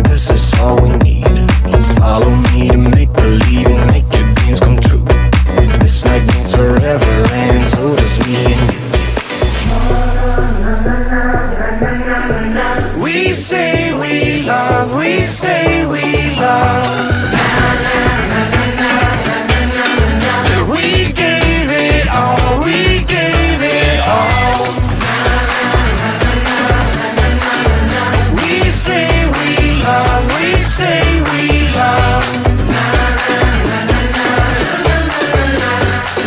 'cause it's all we need. Follow me to make believe and make your dreams come true. This night means forever, and so does me and you. We say we love, we say we love. We gave it all, we gave it all. We say we love, we say we love.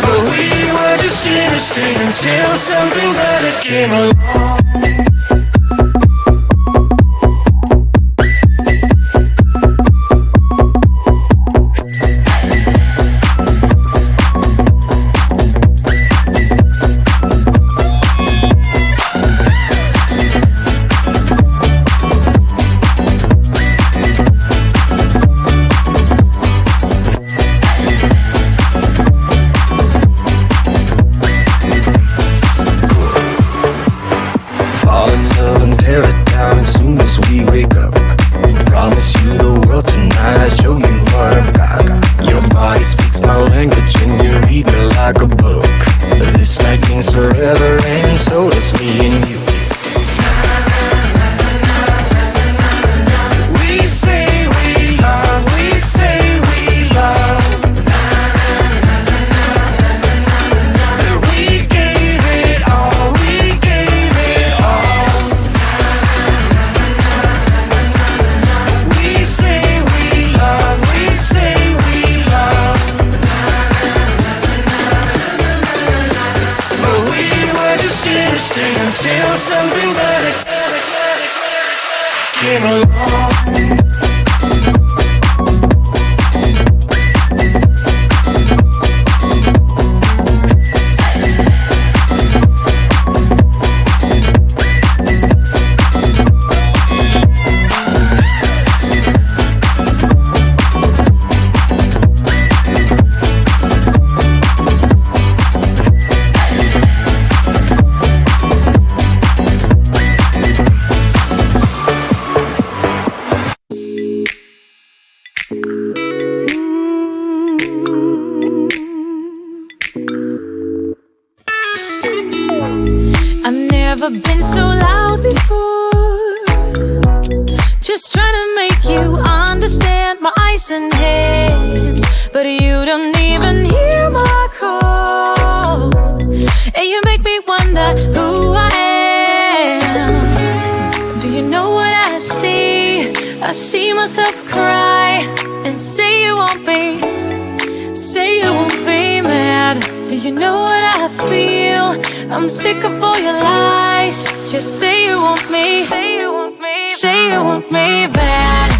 But we were just innocent until something better came along. Until something better came along. Never been so loud before. Just trying to make you understand my eyes and hands, but you don't even hear my call. And you make me wonder who I am. Do you know what I see? I see myself cry and say you won't be mad. Do you know what I feel? I'm sick of all your lies. Just say you want me. Say you want me. Say you want me bad.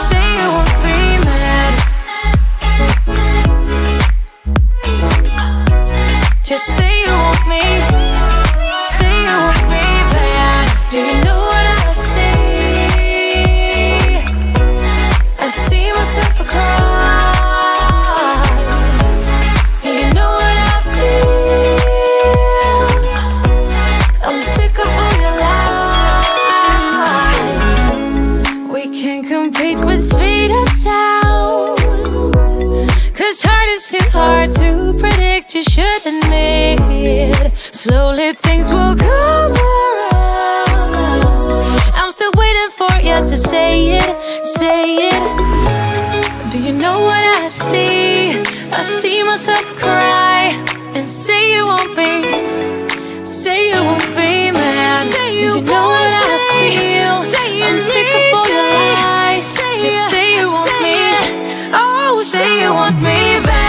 Say you want me mad. Just say you want me. Say you want me bad. Do you know what I see? I see myself cry. Do you know what I feel? I'm sick of all your lies. We can't compete with speed and sound, 'cause heart is too hard to predict. You should admit, slowly things will come around. I'm still waiting for you to say it, say it. Do you know what I see? I see myself cry and say you won't be mad. Say you know what I feel? I'm sick of all your lies. Just say you want me. Oh, say you want me back.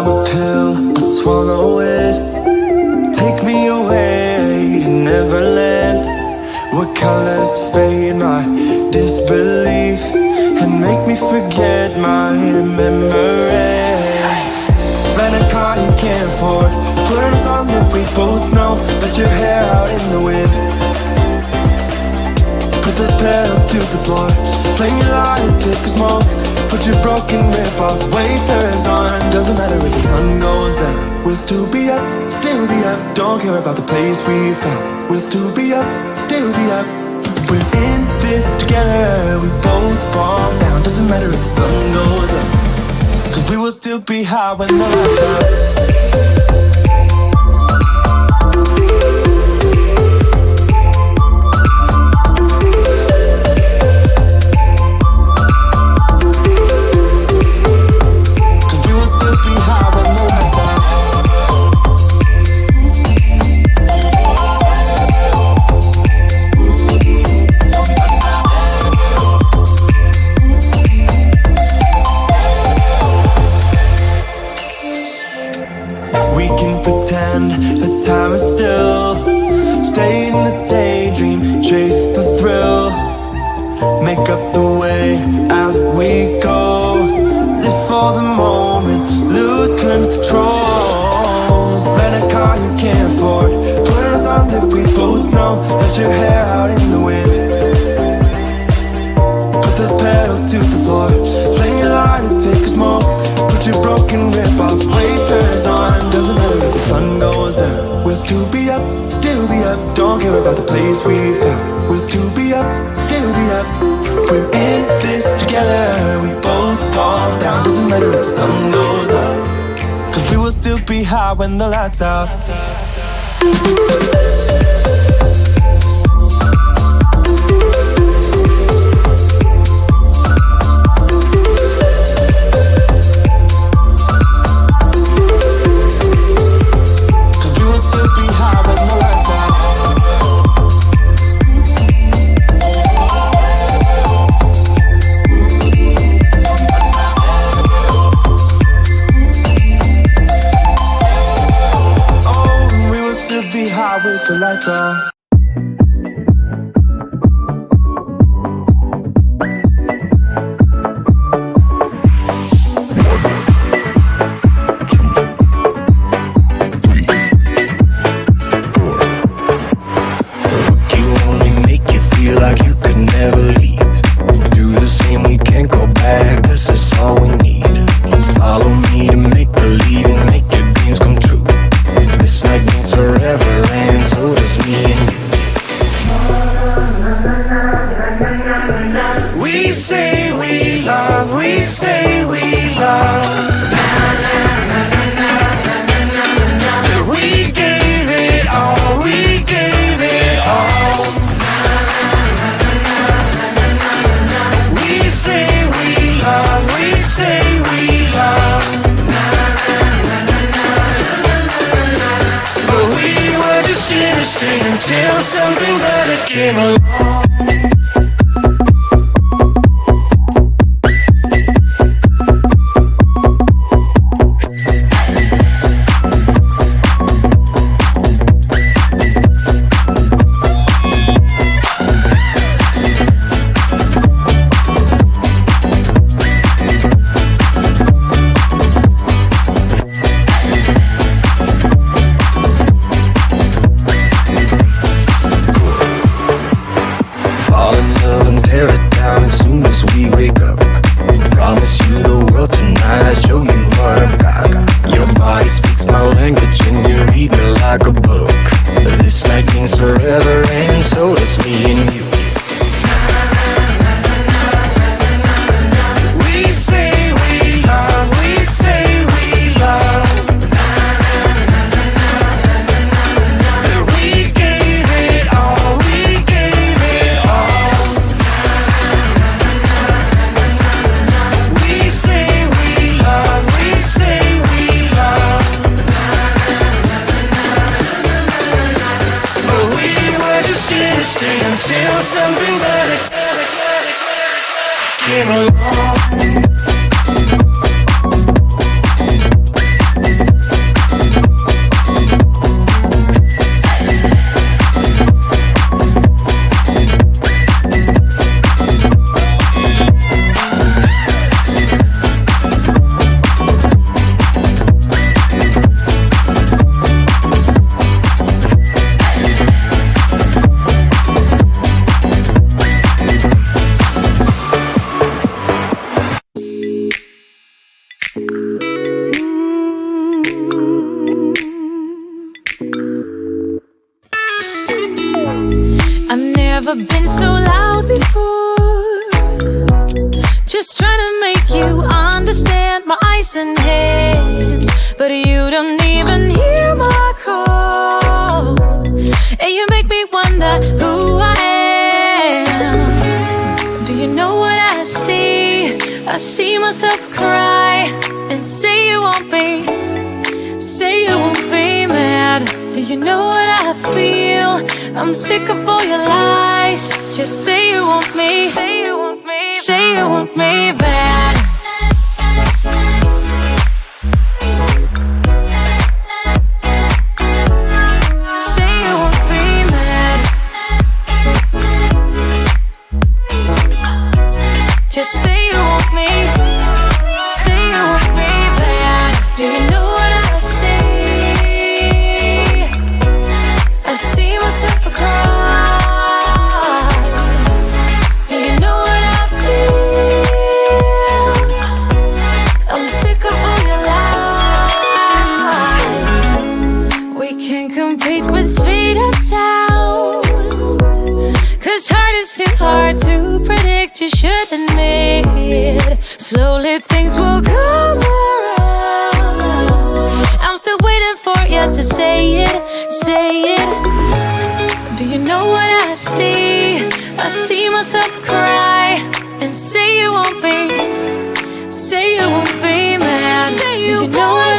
I'm a pill, I swallow it. Take me away to Neverland, where colors fade my disbelief and make me forget my memories. Rent a car you can't afford, put on a song that we both know. Let your hair out in the wind, put the pedal to the floor. Flame your light and thick as smoke. Put your broken rip-off wafers on. Doesn't matter if the sun goes down, we'll still be up, still be up. Don't care about the place we found. We'll still be up, still be up. We're in this together, we both fall down. Doesn't matter if the sun goes up, 'cause we will still be high when the lights out. Time is still, stay in the daydream, chase the thrill, make up the way as we go, live for the moment, lose control. Rent a car you can't afford, put on a song that we both know. Let your hair out in the wind, put the pedal to the floor. Flame your light and take a smoke. Put your broken rip-off wafers on. Doesn't matter if the sun goes down, we'll still be up, still be up. Don't care about the place we found. We'll still be up, still be up. We're in this together, we both fall down. Doesn't matter if the sun goes up, 'cause we will still be high when the lights out. With the lights on. You only make you feel like you could never leave. Do the same, we can't go back. This is all we need. Follow me to make believe and make your dreams come true. This night means forever, and so does me and you. We say we love, we say we love. We gave it all, we gave it all. We say we love, we say we love. But we were just innocent until something better came along. Until something better came along. I see myself cry and say you won't be, say you won't be mad. Do you know what I feel? I'm sick of all your lies. Just say you want me, say you want me, say you want me bad. Say you won't be mad. Just say you want me, say you want me bad. Do you know what I say? I see myself cry. Do you know what I feel? I'm sick of all your lies. We can't compete with speed of sound, 'cause heart is too hard to predict. You should admit, slowly things will come around. I'm still waiting for you to say it, say it. Do you know what I see? I see myself cry and say you won't be, say you won't be mad. Say you know what